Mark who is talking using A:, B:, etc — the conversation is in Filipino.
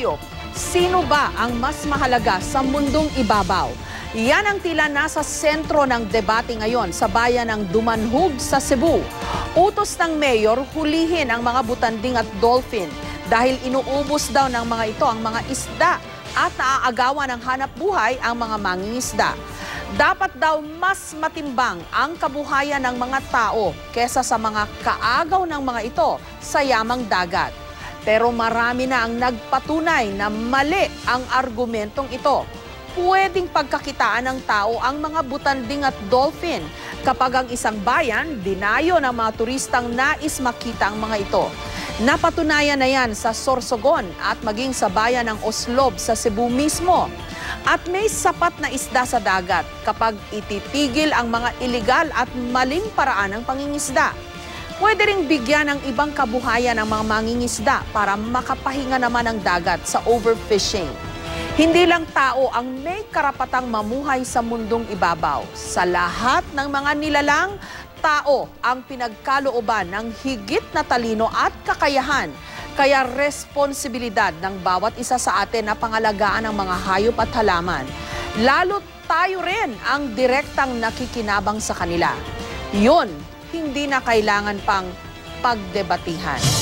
A: hayop. Sino ba ang mas mahalaga sa mundong ibabaw? Yan ang tila nasa sentro ng debate ngayon sa bayan ng Dumanhog sa Cebu. Utos ng mayor, hulihin ang mga butanding at dolphin dahil inuubos daw ng mga ito ang mga isda at naaagawan ng hanap buhay ang mga mangingisda. Dapat daw mas matimbang ang kabuhayan ng mga tao kesa sa mga kaagaw ng mga ito sa yamang dagat. Pero marami na ang nagpatunay na mali ang argumentong ito. Pwedeng pagkakitaan ng tao ang mga butanding at dolphin kapag ang isang bayan dinayo ng mga turistang nais makita ang mga ito. Napatunayan na yan sa Sorsogon at maging sa bayan ng Oslob sa Cebu mismo. At may sapat na isda sa dagat kapag ititigil ang mga iligal at maling paraan ng pangingisda. Pwede ring bigyan ng ibang kabuhayan ang mga mangingisda para makapahinga naman ang dagat sa overfishing. Hindi lang tao ang may karapatang mamuhay sa mundong ibabaw. Sa lahat ng mga nilalang, tao ang pinagkalooban ng higit na talino at kakayahan. Kaya responsibilidad ng bawat isa sa atin na pangalagaan ang mga hayop at halaman. Lalo tayo rin ang direktang nakikinabang sa kanila. Yun, hindi na kailangan pang pagdebatihan.